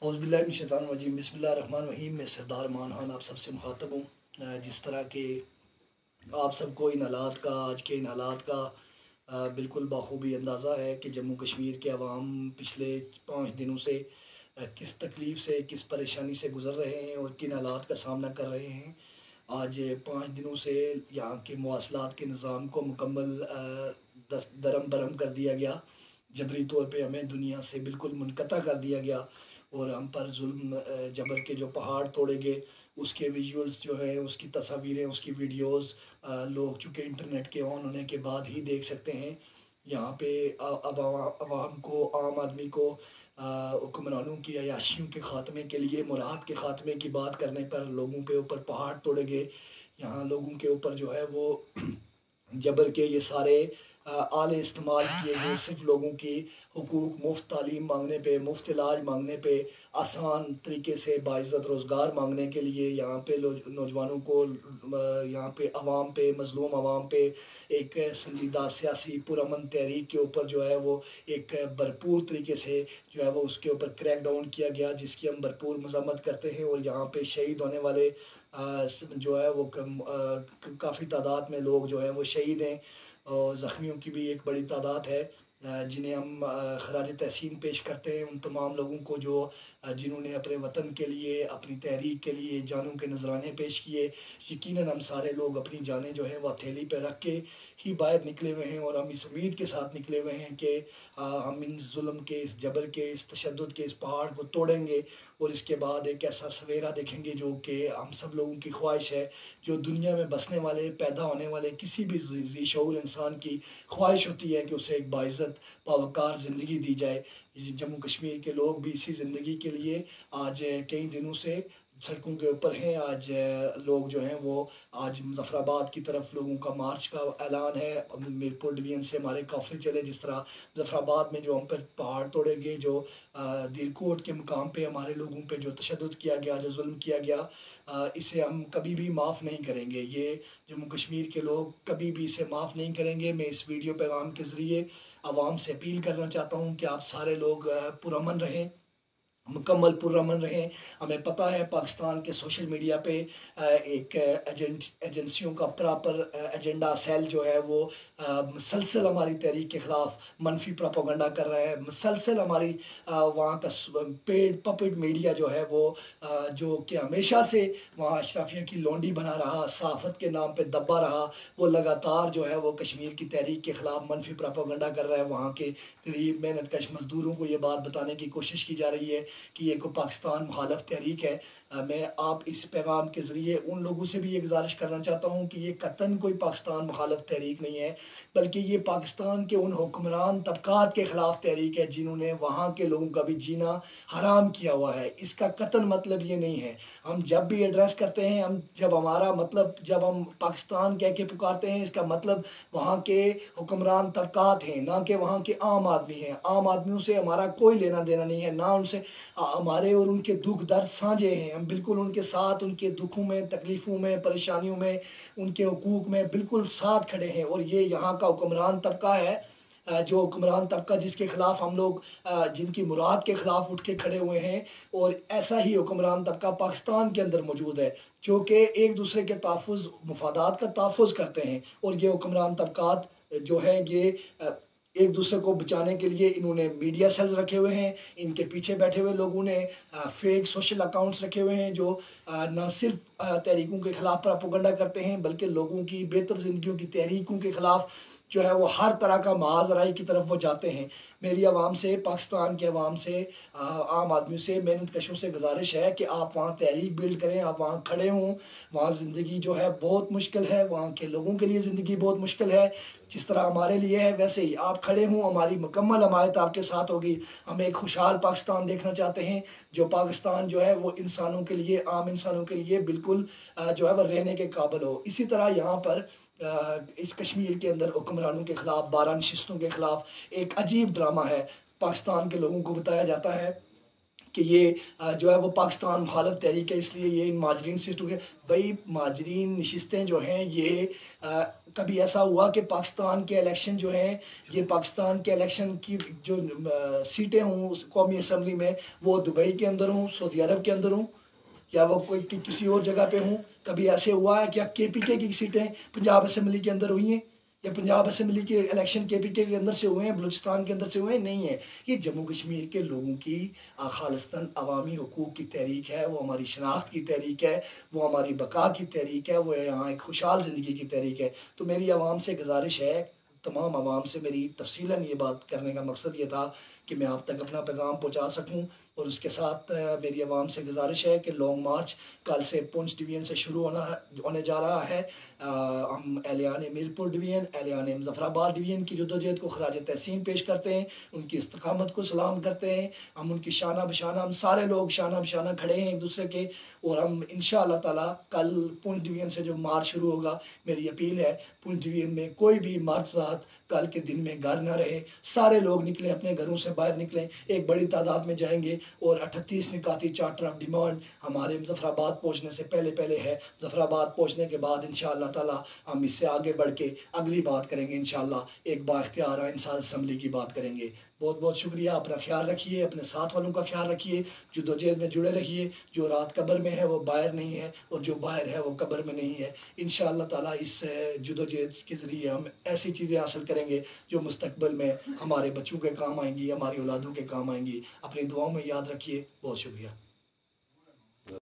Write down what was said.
औज़ुबिल्लाहिमिनश्शैतानिर्रजीम बिस्मिल्लाहिर्रहमानिर्रहीम। मैं सरदार मान खान आप सबसे मुखातब हूँ। जिस तरह के आप सबको इन हालात का, आज के इन हालात का बिल्कुल बाखूबी अंदाज़ा है कि जम्मू कश्मीर के अवाम पिछले 5 दिनों से किस तकलीफ़ से, किस परेशानी से गुज़र रहे हैं और किन हालात का सामना कर रहे हैं। आज 5 दिनों से यहाँ के मवासलात के निज़ाम को मुकम्मल दरम बरम कर दिया गया। जबरी तौर पे हमें दुनिया से बिल्कुल मुनक़ता कर दिया गया और हम पर जुल्म जबर के जो पहाड़ तोड़े गए, उसके विजुअल्स जो है, उसकी तस्वीरें, उसकी वीडियोस लोग चूँकि इंटरनेट के ऑन होने के बाद ही देख सकते हैं। यहाँ पे अब आवाम को, आम आदमी को हुक्मरानों की अय्याशियों के ख़ात्मे के लिए, मुराद के ख़ात्मे की बात करने पर लोगों के ऊपर पहाड़ तोड़े गए। यहाँ लोगों के ऊपर जो है वो जबर के ये सारे आले इस्तेमाल किए गए सिर्फ लोगों की हुकूक, मुफ्त तालीम मांगने पे, मुफ्त इलाज मांगने पे, आसान तरीके से बाइज़्ज़त रोज़गार मांगने के लिए। यहाँ पे नौजवानों को, यहाँ पे अवाम पे, मज़लूम अवाम पे एक संजीदा सियासी पुरअमन तहरीक के ऊपर जो है वो एक भरपूर तरीके से जो है वो उसके ऊपर क्रैक डाउन किया गया, जिसकी हम भरपूर मज़म्मत करते हैं। और यहाँ पे शहीद होने वाले जो है वो काफ़ी तादाद में लोग जो हैं वो शहीद हैं और ज़ख्मियों की भी एक बड़ी तादाद है, जिन्हें हम ख़राज तहसीन पेश करते हैं उन तमाम लोगों को जो जिन्होंने अपने वतन के लिए, अपनी तहरीक के लिए जानों के नजराने पेश किए। यकीनन हम सारे लोग अपनी जानें जो हैं वह हथेली पर रख के ही बाहर निकले हुए हैं और हम इस उम्मीद के साथ निकले हुए हैं कि हम इन जुल्म के, इस जबर के, इस तशद्दुद के इस पहाड़ को तोड़ेंगे और इसके बाद एक ऐसा सवेरा देखेंगे जो कि हम सब लोगों की ख्वाहिश है, जो दुनिया में बसने वाले, पैदा होने वाले किसी भी ज़ी शऊर इंसान की ख्वाहिश होती है कि उसे एक बाइज़्ज़त बावकार ज़िंदगी दी जाए। जम्मू कश्मीर के लोग भी इसी ज़िंदगी के लिए आज कई दिनों से सड़कों के ऊपर हैं। आज लोग जो हैं वो आज मुज़फ़्फ़राबाद की तरफ लोगों का मार्च का ऐलान है। मीरपुर डिवीज़न से हमारे काफ़िले चले। जिस तरह मुज़फ़्फ़राबाद में जो हम पर पहाड़ तोड़े गए, जो दीरकोट के मुकाम पे हमारे लोगों पे जो तशद्दुद किया गया, जो जुल्म किया गया, इसे हम कभी भी माफ़ नहीं करेंगे। ये जम्मू कश्मीर के लोग कभी भी इसे माफ़ नहीं करेंगे। मैं इस वीडियो पैगाम के ज़रिए आवाम से अपील करना चाहता हूँ कि आप सारे लोग पुरअमन रहें, मुकम्मल पुरअमन रहें। हमें पता है पाकिस्तान के सोशल मीडिया पे एक एजेंसियों का प्रॉपर एजेंडा सेल जो है वो मुसलसल हमारी तहरीक के ख़िलाफ़ मनफी प्रोपेगेंडा कर रहा है। मुसलसल हमारी वहाँ का पेड पपेट मीडिया जो है वो जो कि हमेशा से वहाँ अशराफिया की लौंडी बना रहा, सहाफ़त के नाम पे दबा रहा, वो लगातार जो है वो कश्मीर की तहरीक के ख़िलाफ़ मनफी प्रोपेगेंडा कर रहा है। वहाँ के गरीब मेहनत कश मज़दूरों को ये बात बताने की कोशिश की जा रही है कि ये को पाकिस्तान मुखालफ तहरीक है। मैं आप इस पैगाम के ज़रिए उन लोगों से भी ये गुजारिश करना चाहता हूँ कि ये कतन कोई पाकिस्तान मुखालफ तहरीक नहीं है, बल्कि ये पाकिस्तान के उन हुक्मरान तबकात के ख़िलाफ़ तहरीक है जिन्होंने वहाँ के लोगों का भी जीना हराम किया हुआ है। इसका कतन मतलब ये नहीं है। हम जब भी एड्रेस करते हैं, जब हम पाकिस्तान कह के पुकारते हैं, इसका मतलब वहाँ के हुक्मरान तबकात हैं, ना कि वहाँ के आम आदमी हैं। आम आदमियों से हमारा कोई लेना देना नहीं है, ना उनसे हमारे और उनके दुख दर्द साझे हैं। हम बिल्कुल उनके साथ, उनके दुखों में, तकलीफ़ों में, परेशानियों में, उनके हुकूक में बिल्कुल साथ खड़े हैं। और ये यहाँ का हुक्मरान तबका है, जो हुक्मरान तबका जिसके ख़िलाफ़ हम लोग जिनकी मुराद के ख़िलाफ़ उठ के खड़े हुए हैं। और ऐसा ही हुक्मरान तबका पाकिस्तान के अंदर मौजूद है जो कि एक दूसरे के तहफ़्फ़ुज़, मफादात का तहफ़्फ़ुज़ करते हैं। और ये हुक्मरान तबकात जो है ये एक दूसरे को बचाने के लिए इन्होंने मीडिया सेल्स रखे हुए हैं। इनके पीछे बैठे हुए लोगों ने फेक सोशल अकाउंट्स रखे हुए हैं जो न सिर्फ तहरीकों के ख़िलाफ़ प्रोपेगेंडा करते हैं, बल्कि लोगों की बेहतर ज़िंदगियों की तहरीकों के ख़िलाफ़ जो है वो हर तरह का महाज़राई की तरफ वो जाते हैं। मेरी आवाम से, पाकिस्तान के अवाम से, आम आदमियों से, मेहनत कशों से गुजारिश है कि आप वहाँ तहरीक बिल्ड करें, आप वहाँ खड़े हों। वहाँ ज़िंदगी जो है बहुत मुश्किल है, वहाँ के लोगों के लिए ज़िंदगी बहुत मुश्किल है। जिस तरह हमारे लिए है वैसे ही आप खड़े हों, हमारी मुकम्मल हमायत आपके साथ होगी। हम एक खुशहाल पाकिस्तान देखना चाहते हैं, जो पाकिस्तान जो है वो इंसानों के लिए, आम इंसानों के लिए बिल्कुल जो है वो रहने के काबिल हो। इसी तरह यहाँ पर इस कश्मीर के अंदर हुक्मरानों के ख़िलाफ़, 12 नशिस्तों के ख़िलाफ़ एक अजीब ड्रामा है। पाकिस्तान के लोगों को बताया जाता है कि ये जो है वो पाकिस्तान मुखालिफ तहरीक है, इसलिए ये इन माजरीन से टूटे। भाई माजरीन नशिस्तें जो हैं ये कभी ऐसा हुआ कि पाकिस्तान के इलेक्शन जो हैं, ये पाकिस्तान के इलेक्शन की जो सीटें हों कौमी असम्बली में, वो दुबई के अंदर हों, सऊदी अरब के अंदर हों, या वो कोई किसी और जगह पे हूँ? कभी ऐसे हुआ है क्या केपीके की सीटें पंजाब असम्बली के अंदर हुई हैं, या पंजाब असम्बली के इलेक्शन केपीके के अंदर से हुए हैं, बलूचिस्तान के अंदर से हुए हैं? नहीं है। ये जम्मू कश्मीर के लोगों की खालिस्तान अवामी हुकूक की तहरीक है, वो हमारी शनाख्त की तहरीक है, वो हमारी बका की तहरीक है, वो यहाँ एक खुशहाल ज़िंदगी की तहरीक है। तो मेरी आवाम से गुजारिश है, तमाम आवाम से मेरी तफसीलन ये बात करने का मकसद ये था कि मैं आप तक अपना पैगाम पहुँचा सकूँ। और उसके साथ मेरी आवाम से गुजारिश है कि लॉन्ग मार्च कल से पुंछ डिवीज़न से शुरू होने जा रहा है। हम एहलियान मीरपुर डिवीज़न, एहलियान मुज़फ़्फ़राबाद डिवीज़न की जद्दोजहद को खराज तहसीन पेश करते हैं, उनकी इस्तकामत को सलाम करते हैं। हम उनकी शाना बशाना, हम सारे लोग शाना बशाना खड़े हैं एक दूसरे के। और हम इंशाअल्लाह ताला कल पुंछ डिवीज़न से जो मार्च शुरू होगा, मेरी अपील है पुंछ डिवीज़न में कोई भी मर्द ज़ात कल के दिन में घर न रहे, सारे लोग निकलें, अपने घरों से बाहर निकलें, एक बड़ी तादाद में जाएंगे। और 38 निकाती चार्टर ऑफ डिमांड हमारे मुज़फ़्फ़राबाद पहुँचने से पहले पहले है। मुज़फ़्फ़राबाद पहुँचने के बाद इंशाअल्लाह ताला हम इससे आगे बढ़ के अगली बात करेंगे, इंशाअल्लाह एक बाइख्तियार इंसान असम्बली की बात करेंगे। बहुत बहुत शुक्रिया। अपना ख्याल रखिए, अपने साथ वालों का ख्याल रखिए, जद्दोजहद में जुड़े रहिए। जो रात कब्र में है वो बाहर नहीं है, और जो बाहर है वो कब्र में नहीं है। इंशाअल्लाह ताला इस जद्दोजहद के ज़रिए हम ऐसी चीज़ें हासिल करेंगे जो मुस्तक़बिल में हमारे बच्चों के काम आएंगी, हमारी औलादों के काम आएंगी। अपनी दुआओं में याद रखिए। बहुत शुक्रिया।